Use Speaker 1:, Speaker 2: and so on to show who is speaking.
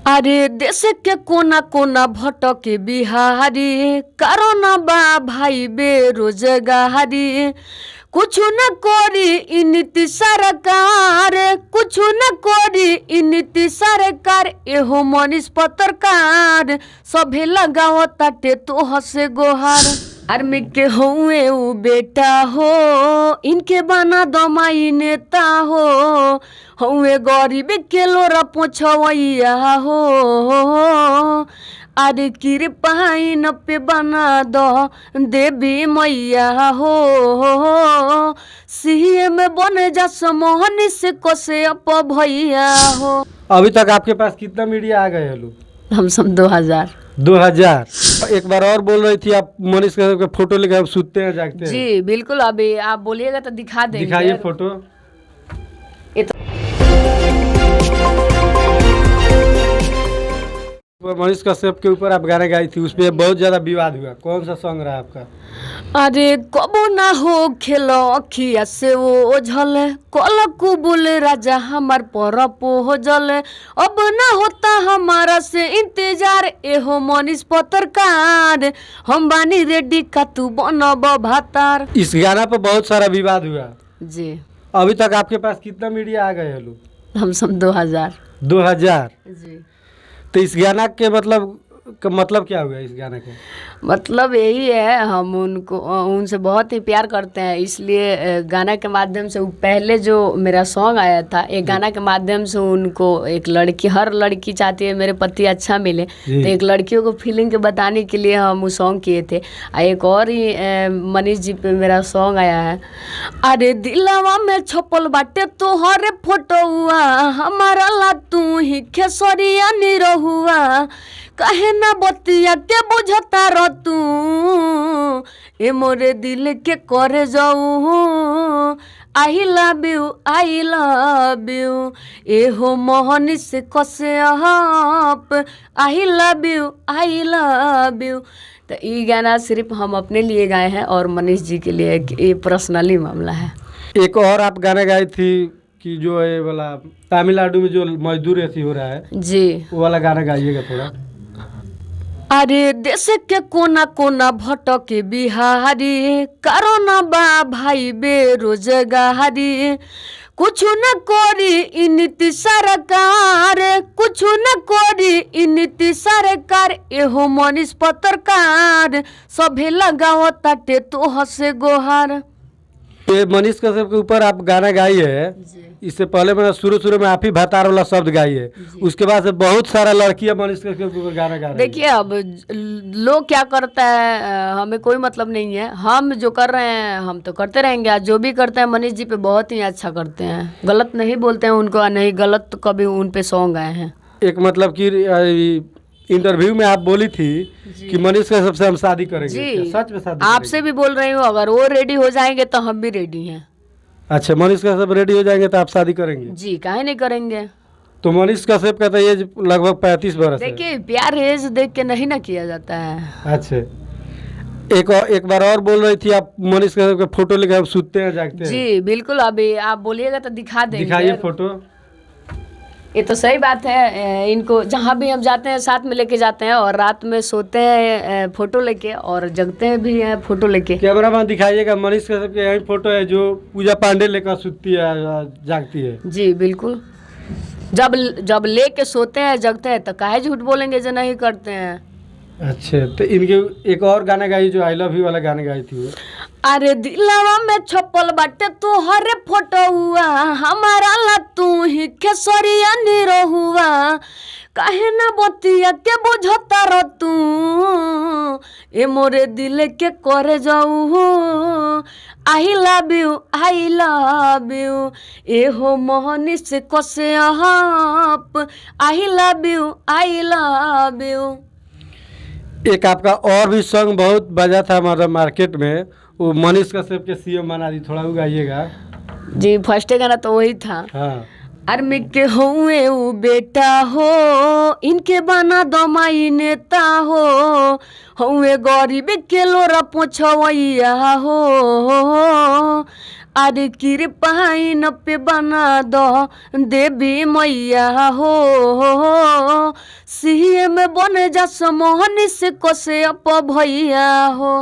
Speaker 1: अरे देश के कोना कोना भटके बिहारी, कारण बा भाई बेरोजगारी। कुछ न करी इ नीति सरकार, कुछ न करी इ नीति सरकार। एहो मनीष पत्रकार सभे लगाओ ताटे तोह से गोहार। आर्मी के हुए उ बेटा हो, इनके बना दमाई नेता हो। हुए गरीब के लोरा पोछवैया हो, अरे कृपाइन पे बना दो देवी मैया हो। सीएम बन जा समोहन से कोसे अप भैया हो।
Speaker 2: अभी तक आपके पास कितना मीडिया आ गए हैं लोग?
Speaker 1: हम सब
Speaker 2: 2000। एक बार और बोल रही थी आप मनीष कश्यप के फोटो लेकर हम सुतते हैं जागते हैं।
Speaker 1: जी बिल्कुल, अभी आप बोलिएगा तो दिखा देंगे।
Speaker 2: दिखाइए फोटो। मनीष कश्यप के ऊपर आप गाना गाई थी, उसपे बहुत ज्यादा विवाद हुआ। कौन सा सॉन्ग रहा आपका?
Speaker 1: अरे कबो ना हो खेलो अखिया से वो झले, कल कुबुल राजा हमार पर हो जले। अब ना होता हमारा से इंतजार, एहो मनीष पत्रकार हम बानी रेडी का तू बनब भातार।
Speaker 2: इस गाना पर बहुत सारा विवाद हुआ
Speaker 1: जी।
Speaker 2: अभी तक आपके पास कितना मीडिया आ गए हैं लोग?
Speaker 1: हम सब 2000
Speaker 2: जी। तो इस गाना के मतलब क्या हुआ? इस गाने के
Speaker 1: मतलब यही है, हम उनसे बहुत ही प्यार करते हैं, इसलिए गाना के माध्यम से पहले जो मेरा सॉन्ग आया था, एक गाना के माध्यम से उनको एक लड़की, हर लड़की चाहती है मेरे पति अच्छा मिले, तो एक लड़कियों को फीलिंग के बताने के लिए हम वो सॉन्ग किए थे। एक और ही मनीष जी पे मेरा सॉन्ग आया है। अरे दिलवा में छपल बाटे तोहरे फोटो हुआ, हमारा ला तू ही खेसरिया निरहुआ। कहे ना बतिया के बुझता रह तू, ए मोरे दिल के करे जाऊ। आई लव यू एहो मोहनी से कसे आप। I love you. तो ये गाना सिर्फ हम अपने लिए गाए हैं और मनीष जी के लिए ये पर्सनली मामला है।
Speaker 2: एक और आप गाना गाई थी कि जो है वाला तमिलनाडु में जो मजदूर ऐसी हो रहा है
Speaker 1: जी,
Speaker 2: वो वाला गाना गाइएगा थोड़ा।
Speaker 1: अरे देश के कोना कोना भटके बिहारी, कारण बा भाई बेरोजगारी। कुछ न करी इ नीति सरकार, कुछ न करी इ नीति सरकार। एहो मनीष पत्रकार सभे लगाओ ताटे तोह से गोहार।
Speaker 2: ये मनीष कश्यप के ऊपर आप गाना गाई है, इससे पहले मैंने शुरू में आप ही भातार वाला शब्द गाई है, उसके बाद से बहुत सारा लड़कियां मनीष कश्यप के ऊपर गाना गा रही है।
Speaker 1: देखिए अब लोग क्या करता है, हमें कोई मतलब नहीं है। हम जो कर रहे हैं हम तो करते रहेंगे। आज जो भी करते हैं मनीष जी पे बहुत ही अच्छा करते हैं, गलत नहीं बोलते हैं उनको, नहीं गलत तो कभी उन पे सॉन्ग आए हैं।
Speaker 2: एक मतलब कि इंटरव्यू में आप बोली थी कि मनीष कश्यप से हम शादी करेंगे।
Speaker 1: जी,
Speaker 2: सच में शादी
Speaker 1: आपसे भी बोल रही हूँ, अगर वो रेडी हो जाएंगे तो हम भी रेडी हैं।
Speaker 2: अच्छा, मनीष कश्यप रेडी हो जाएंगे तो आप शादी करेंगे?
Speaker 1: जी, काहे नहीं करेंगे।
Speaker 2: तो मनीष कश्यप का तो एज लगभग 35 वर्ष है।
Speaker 1: देखिए प्यार एज देख के नहीं ना किया जाता है।
Speaker 2: अच्छा, एक बार और बोल रही थी आप मनीष कश्यप के फोटो लेकर हम सुतते हैं जागते हैं।
Speaker 1: जी बिल्कुल, अभी आप बोलिएगा तो दिखा देंगे।
Speaker 2: दिखाइए फोटो।
Speaker 1: ये तो सही बात है, इनको जहाँ भी हम जाते हैं साथ में लेके जाते हैं, और रात में सोते हैं फोटो लेके और जगते हैं भी हैं फोटो लेके।
Speaker 2: कैमरामैन दिखाइएगा, मनीष कश्यप के यही फोटो है जो पूजा पांडे लेकर सुतती है जागती है।
Speaker 1: जी बिल्कुल, जब लेके सोते हैं जगते हैं तो काहे झूठ बोलेंगे जो नहीं करते हैं।
Speaker 2: अच्छा, तो इनके एक और गाना गाई जो आई लव यू वाला गाना गाई थी वो।
Speaker 1: अरे दिलवा में छपल बाटे तोहरे फोटो हुआ, हमारा ला तू ही खेसरिया निरहुआ। काहे ना बतिया के बुझता रह तू, ए मोरे दिल के करे जाऊ। आई लव यू एहो मोहनी से कसे आप। I love you.
Speaker 2: एक आपका और भी सॉन्ग बहुत बजा था हमारा मार्केट में, वो मनीष कश्यप के सीएम बना दी, थोड़ा गाइएगा।
Speaker 1: जी, फर्स्ट गाना तो वही था।
Speaker 2: हाँ।
Speaker 1: आर्मी के हुए उ बेटा हो, इनके बना दमाई नेता हो। हुए गरीब के लोरा पोछवैया हो, अरे कृपाइन पे बना दो देवी मैया हो। सीएम बन जा समोहनी से कसे अप भैया हो।